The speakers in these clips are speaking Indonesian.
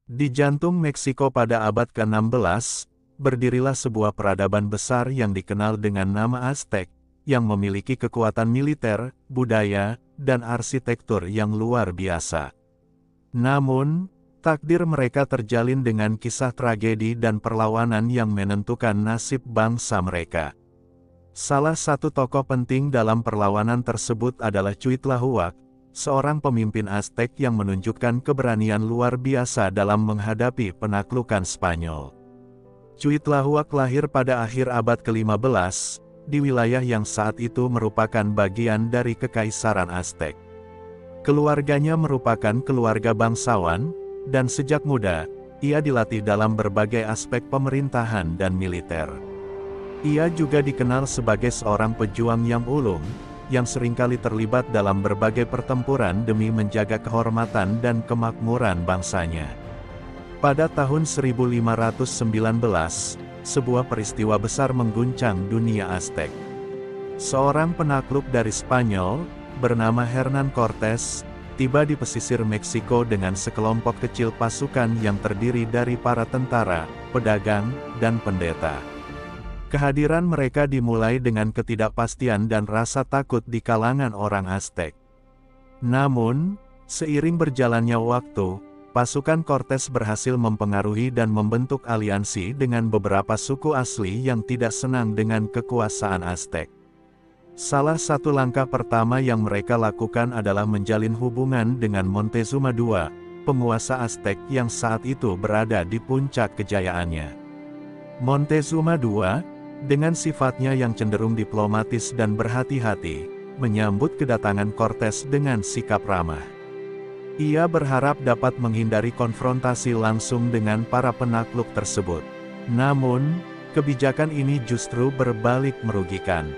Di jantung Meksiko pada abad ke-16, berdirilah sebuah peradaban besar yang dikenal dengan nama Aztec, yang memiliki kekuatan militer, budaya, dan arsitektur yang luar biasa. Namun, takdir mereka terjalin dengan kisah tragedi dan perlawanan yang menentukan nasib bangsa mereka. Salah satu tokoh penting dalam perlawanan tersebut adalah Cuitlahuac, seorang pemimpin Aztec yang menunjukkan keberanian luar biasa dalam menghadapi penaklukan Spanyol. Cuitlahuac lahir pada akhir abad ke-15, di wilayah yang saat itu merupakan bagian dari Kekaisaran Aztec. Keluarganya merupakan keluarga bangsawan, dan sejak muda, ia dilatih dalam berbagai aspek pemerintahan dan militer. Ia juga dikenal sebagai seorang pejuang yang ulung, yang seringkali terlibat dalam berbagai pertempuran demi menjaga kehormatan dan kemakmuran bangsanya. Pada tahun 1519, sebuah peristiwa besar mengguncang dunia Aztec. Seorang penakluk dari Spanyol, bernama Hernán Cortés, tiba di pesisir Meksiko dengan sekelompok kecil pasukan yang terdiri dari para tentara, pedagang, dan pendeta. Kehadiran mereka dimulai dengan ketidakpastian dan rasa takut di kalangan orang Aztec. Namun, seiring berjalannya waktu, pasukan Cortés berhasil mempengaruhi dan membentuk aliansi dengan beberapa suku asli yang tidak senang dengan kekuasaan Aztec. Salah satu langkah pertama yang mereka lakukan adalah menjalin hubungan dengan Montezuma II, penguasa Aztec yang saat itu berada di puncak kejayaannya. Montezuma II, dengan sifatnya yang cenderung diplomatis dan berhati-hati, menyambut kedatangan Cortés dengan sikap ramah. Ia berharap dapat menghindari konfrontasi langsung dengan para penakluk tersebut. Namun, kebijakan ini justru berbalik merugikan.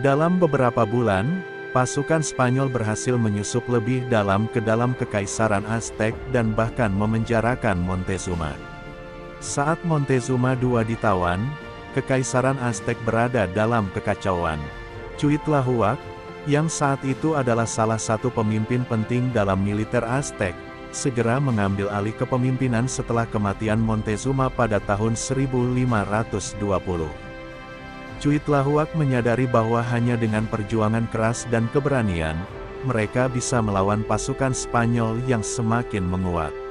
Dalam beberapa bulan, pasukan Spanyol berhasil menyusup lebih dalam ke dalam Kekaisaran Aztec dan bahkan memenjarakan Montezuma. Saat Montezuma II ditawan, Kekaisaran Aztec berada dalam kekacauan. Cuitlahuac, yang saat itu adalah salah satu pemimpin penting dalam militer Aztec, segera mengambil alih kepemimpinan setelah kematian Montezuma pada tahun 1520. Cuitlahuac menyadari bahwa hanya dengan perjuangan keras dan keberanian, mereka bisa melawan pasukan Spanyol yang semakin menguat.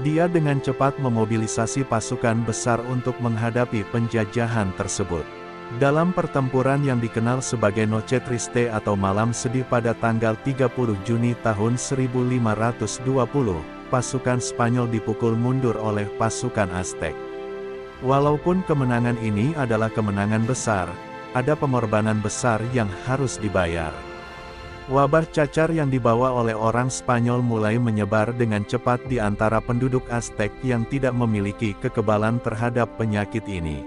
Dia dengan cepat memobilisasi pasukan besar untuk menghadapi penjajahan tersebut. Dalam pertempuran yang dikenal sebagai Noche Triste atau Malam Sedih pada tanggal 30 Juni tahun 1520, pasukan Spanyol dipukul mundur oleh pasukan Aztec. Walaupun kemenangan ini adalah kemenangan besar, ada pengorbanan besar yang harus dibayar. Wabah cacar yang dibawa oleh orang Spanyol mulai menyebar dengan cepat di antara penduduk Aztec yang tidak memiliki kekebalan terhadap penyakit ini.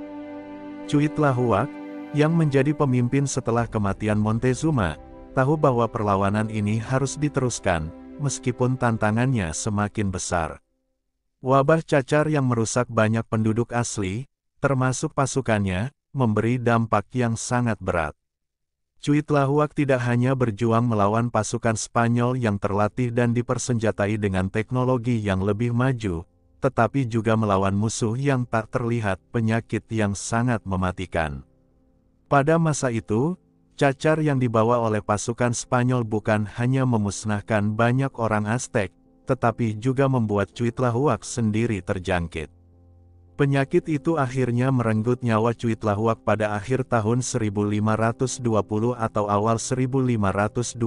Cuitlahuac, yang menjadi pemimpin setelah kematian Montezuma, tahu bahwa perlawanan ini harus diteruskan, meskipun tantangannya semakin besar. Wabah cacar yang merusak banyak penduduk asli, termasuk pasukannya, memberi dampak yang sangat berat. Cuitlahuac tidak hanya berjuang melawan pasukan Spanyol yang terlatih dan dipersenjatai dengan teknologi yang lebih maju, tetapi juga melawan musuh yang tak terlihat, penyakit yang sangat mematikan. Pada masa itu, cacar yang dibawa oleh pasukan Spanyol bukan hanya memusnahkan banyak orang Aztec, tetapi juga membuat Cuitlahuac sendiri terjangkit. Penyakit itu akhirnya merenggut nyawa Cuitlahuac pada akhir tahun 1520 atau awal 1521,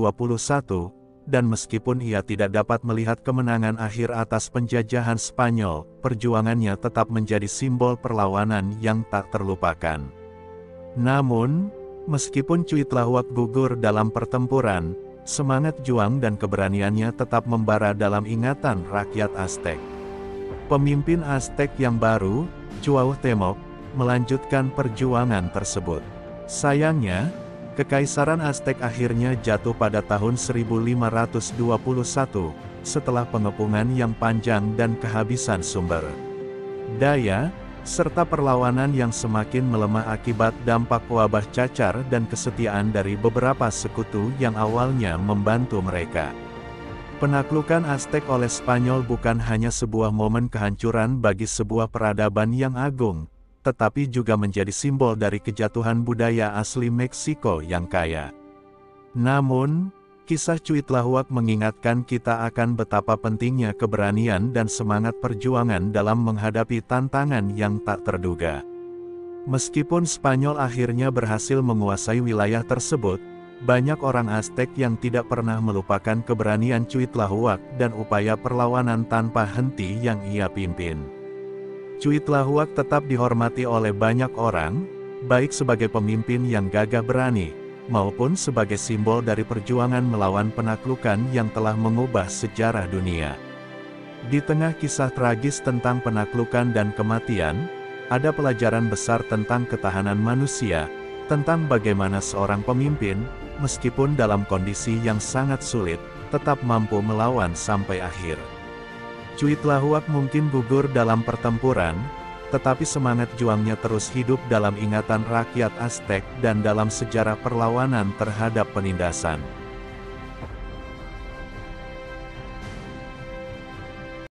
dan meskipun ia tidak dapat melihat kemenangan akhir atas penjajahan Spanyol, perjuangannya tetap menjadi simbol perlawanan yang tak terlupakan. Namun, meskipun Cuitlahuac gugur dalam pertempuran, semangat juang dan keberaniannya tetap membara dalam ingatan rakyat Aztec. Pemimpin Aztec yang baru, Cuauhtémoc, melanjutkan perjuangan tersebut. Sayangnya, Kekaisaran Aztec akhirnya jatuh pada tahun 1521, setelah pengepungan yang panjang dan kehabisan sumber daya, serta perlawanan yang semakin melemah akibat dampak wabah cacar dan kesetiaan dari beberapa sekutu yang awalnya membantu mereka. Penaklukan Aztec oleh Spanyol bukan hanya sebuah momen kehancuran bagi sebuah peradaban yang agung, tetapi juga menjadi simbol dari kejatuhan budaya asli Meksiko yang kaya. Namun, kisah Cuitlahuac mengingatkan kita akan betapa pentingnya keberanian dan semangat perjuangan dalam menghadapi tantangan yang tak terduga. Meskipun Spanyol akhirnya berhasil menguasai wilayah tersebut, banyak orang Aztec yang tidak pernah melupakan keberanian Cuitlahuac dan upaya perlawanan tanpa henti yang ia pimpin. Cuitlahuac tetap dihormati oleh banyak orang, baik sebagai pemimpin yang gagah berani, maupun sebagai simbol dari perjuangan melawan penaklukan yang telah mengubah sejarah dunia. Di tengah kisah tragis tentang penaklukan dan kematian, ada pelajaran besar tentang ketahanan manusia, tentang bagaimana seorang pemimpin, meskipun dalam kondisi yang sangat sulit, tetap mampu melawan sampai akhir. Cuitlahuac mungkin gugur dalam pertempuran, tetapi semangat juangnya terus hidup dalam ingatan rakyat Aztec dan dalam sejarah perlawanan terhadap penindasan.